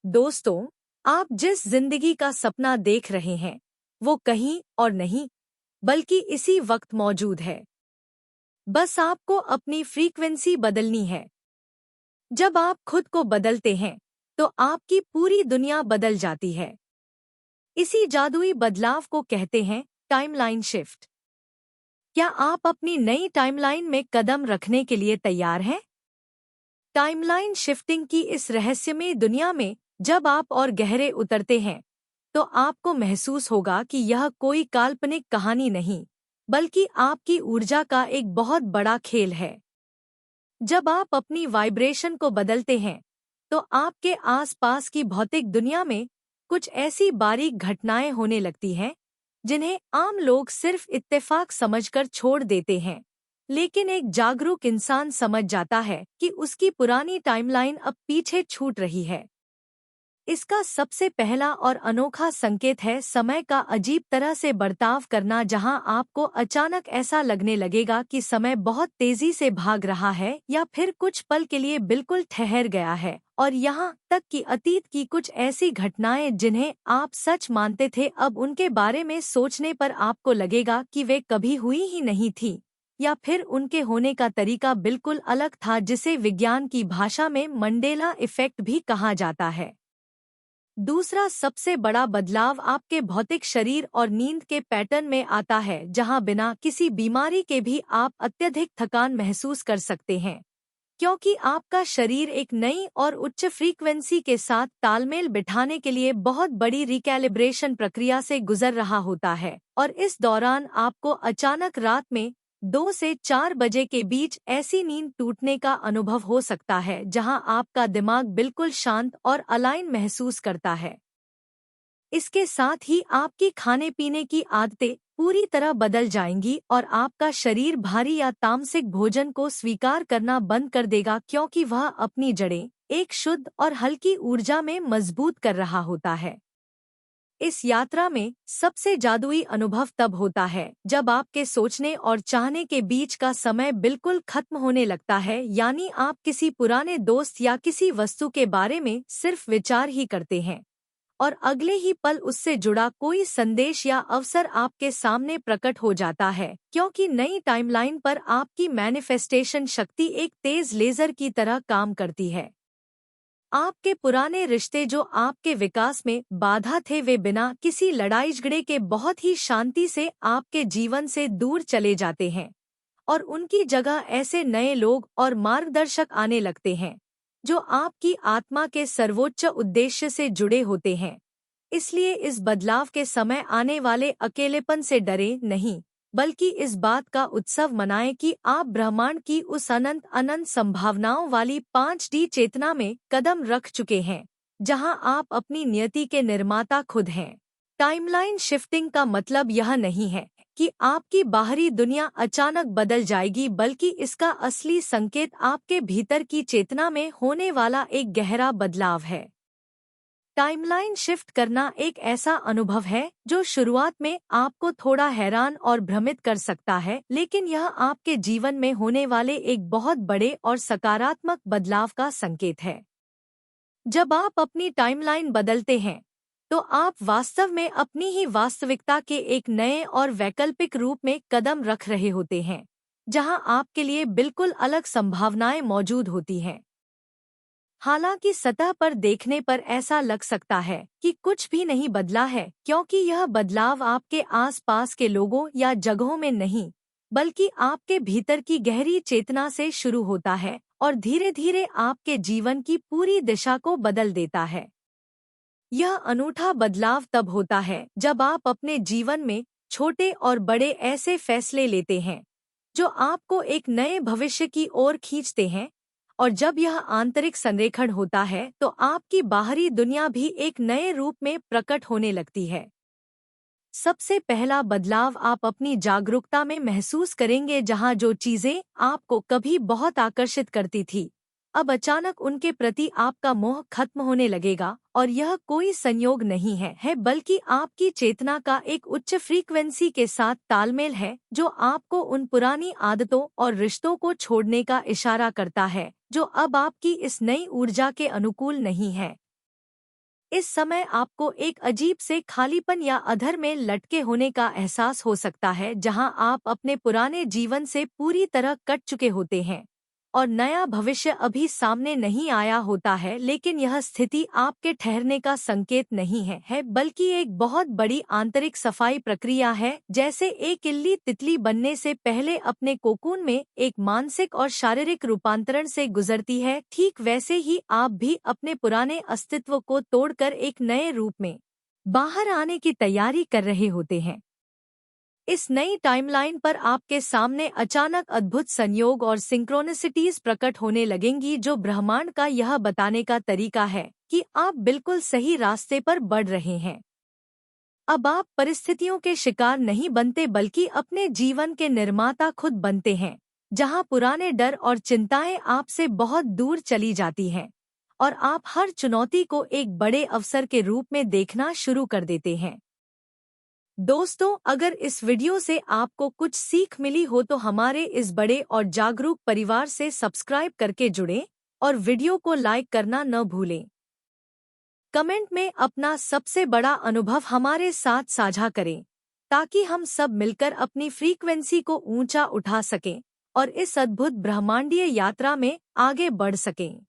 दोस्तों, आप जिस जिंदगी का सपना देख रहे हैं, वो कहीं और नहीं, बल्कि इसी वक्त मौजूद है। बस आपको अपनी फ्रीक्वेंसी बदलनी है। जब आप खुद को बदलते हैं, तो आपकी पूरी दुनिया बदल जाती है। इसी जादुई बदलाव को कहते हैं टाइमलाइन शिफ्ट। क्या आप अपनी नई टाइमलाइन में कदम रखने के लिए तैयार हैं? टाइमलाइन शिफ्टिंग की इस रहस्यमय दुनिया में जब आप और गहरे उतरते हैं, तो आपको महसूस होगा कि यह कोई काल्पनिक कहानी नहीं, बल्कि आपकी ऊर्जा का एक बहुत बड़ा खेल है। जब आप अपनी वाइब्रेशन को बदलते हैं, तो आपके आसपास की भौतिक दुनिया में कुछ ऐसी बारीक घटनाएं होने लगती हैं, जिन्हें आम लोग सिर्फ इत्तेफाक समझकर छोड़ देते हैं। लेकिन एक जागरूक इंसान समझ जाता है कि उसकी पुरानी टाइमलाइन अब पीछे छूट रही है। इसका सबसे पहला और अनोखा संकेत है समय का अजीब तरह से बर्ताव करना, जहां आपको अचानक ऐसा लगने लगेगा कि समय बहुत तेजी से भाग रहा है या फिर कुछ पल के लिए बिल्कुल ठहर गया है। और यहाँ तक कि अतीत की कुछ ऐसी घटनाएं जिन्हें आप सच मानते थे, अब उनके बारे में सोचने पर आपको लगेगा कि वे कभी हुई ही नहीं थी, या फिर उनके होने का तरीका बिल्कुल अलग था, जिसे विज्ञान की भाषा में मंडेला इफेक्ट भी कहा जाता है। दूसरा सबसे बड़ा बदलाव आपके भौतिक शरीर और नींद के पैटर्न में आता है, जहां बिना किसी बीमारी के भी आप अत्यधिक थकान महसूस कर सकते हैं, क्योंकि आपका शरीर एक नई और उच्च फ्रीक्वेंसी के साथ तालमेल बिठाने के लिए बहुत बड़ी रिकैलिब्रेशन प्रक्रिया से गुजर रहा होता है। और इस दौरान आपको अचानक रात में 2 से 4 बजे के बीच ऐसी नींद टूटने का अनुभव हो सकता है, जहां आपका दिमाग बिल्कुल शांत और अलाइन महसूस करता है। इसके साथ ही आपकी खाने पीने की आदतें पूरी तरह बदल जाएंगी और आपका शरीर भारी या तामसिक भोजन को स्वीकार करना बंद कर देगा, क्योंकि वह अपनी जड़ें एक शुद्ध और हल्की ऊर्जा में मजबूत कर रहा होता है। इस यात्रा में सबसे जादुई अनुभव तब होता है जब आपके सोचने और चाहने के बीच का समय बिल्कुल खत्म होने लगता है, यानी आप किसी पुराने दोस्त या किसी वस्तु के बारे में सिर्फ विचार ही करते हैं और अगले ही पल उससे जुड़ा कोई संदेश या अवसर आपके सामने प्रकट हो जाता है, क्योंकि नई टाइमलाइन पर आपकी मैनिफेस्टेशन शक्ति एक तेज लेजर की तरह काम करती है। आपके पुराने रिश्ते जो आपके विकास में बाधा थे, वे बिना किसी लड़ाई झगड़े के बहुत ही शांति से आपके जीवन से दूर चले जाते हैं और उनकी जगह ऐसे नए लोग और मार्गदर्शक आने लगते हैं जो आपकी आत्मा के सर्वोच्च उद्देश्य से जुड़े होते हैं। इसलिए इस बदलाव के समय आने वाले अकेलेपन से डरे नहीं, बल्कि इस बात का उत्सव मनाएं कि आप ब्रह्मांड की उस अनंत अनंत संभावनाओं वाली 5D चेतना में कदम रख चुके हैं, जहां आप अपनी नियति के निर्माता खुद हैं। टाइमलाइन शिफ्टिंग का मतलब यह नहीं है कि आपकी बाहरी दुनिया अचानक बदल जाएगी, बल्कि इसका असली संकेत आपके भीतर की चेतना में होने वाला एक गहरा बदलाव है। टाइमलाइन शिफ्ट करना एक ऐसा अनुभव है जो शुरुआत में आपको थोड़ा हैरान और भ्रमित कर सकता है, लेकिन यह आपके जीवन में होने वाले एक बहुत बड़े और सकारात्मक बदलाव का संकेत है। जब आप अपनी टाइमलाइन बदलते हैं, तो आप वास्तव में अपनी ही वास्तविकता के एक नए और वैकल्पिक रूप में कदम रख रहे होते हैं, जहां आपके लिए बिल्कुल अलग संभावनाएं मौजूद होती हैं। हालांकि सतह पर देखने पर ऐसा लग सकता है कि कुछ भी नहीं बदला है, क्योंकि यह बदलाव आपके आसपास के लोगों या जगहों में नहीं, बल्कि आपके भीतर की गहरी चेतना से शुरू होता है और धीरे धीरे आपके जीवन की पूरी दिशा को बदल देता है। यह अनूठा बदलाव तब होता है जब आप अपने जीवन में छोटे और बड़े ऐसे फैसले लेते हैं जो आपको एक नए भविष्य की ओर खींचते हैं, और जब यह आंतरिक संरेखण होता है तो आपकी बाहरी दुनिया भी एक नए रूप में प्रकट होने लगती है। सबसे पहला बदलाव आप अपनी जागरूकता में महसूस करेंगे, जहां जो चीजें आपको कभी बहुत आकर्षित करती थी, अब अचानक उनके प्रति आपका मोह खत्म होने लगेगा। और यह कोई संयोग नहीं है, बल्कि आपकी चेतना का एक उच्च फ्रीक्वेंसी के साथ तालमेल है, जो आपको उन पुरानी आदतों और रिश्तों को छोड़ने का इशारा करता है जो अब आपकी इस नई ऊर्जा के अनुकूल नहीं है। इस समय आपको एक अजीब से खालीपन या अधर में लटके होने का एहसास हो सकता है, जहां आप अपने पुराने जीवन से पूरी तरह कट चुके होते हैं और नया भविष्य अभी सामने नहीं आया होता है। लेकिन यह स्थिति आपके ठहरने का संकेत नहीं है बल्कि एक बहुत बड़ी आंतरिक सफाई प्रक्रिया है। जैसे एक इल्ली तितली बनने से पहले अपने कोकून में एक मानसिक और शारीरिक रूपांतरण से गुजरती है, ठीक वैसे ही आप भी अपने पुराने अस्तित्व को तोड़कर एक नए रूप में बाहर आने की तैयारी कर रहे होते हैं। इस नई टाइमलाइन पर आपके सामने अचानक अद्भुत संयोग और सिंक्रोनिसिटीज प्रकट होने लगेंगी, जो ब्रह्मांड का यह बताने का तरीका है कि आप बिल्कुल सही रास्ते पर बढ़ रहे हैं। अब आप परिस्थितियों के शिकार नहीं बनते बल्कि अपने जीवन के निर्माता खुद बनते हैं, जहां पुराने डर और चिंताएं आपसे बहुत दूर चली जाती हैं और आप हर चुनौती को एक बड़े अवसर के रूप में देखना शुरू कर देते हैं। दोस्तों, अगर इस वीडियो से आपको कुछ सीख मिली हो तो हमारे इस बड़े और जागरूक परिवार से सब्सक्राइब करके जुड़ें और वीडियो को लाइक करना न भूलें। कमेंट में अपना सबसे बड़ा अनुभव हमारे साथ साझा करें ताकि हम सब मिलकर अपनी फ्रीक्वेंसी को ऊंचा उठा सकें और इस अद्भुत ब्रह्मांडीय यात्रा में आगे बढ़ सकें।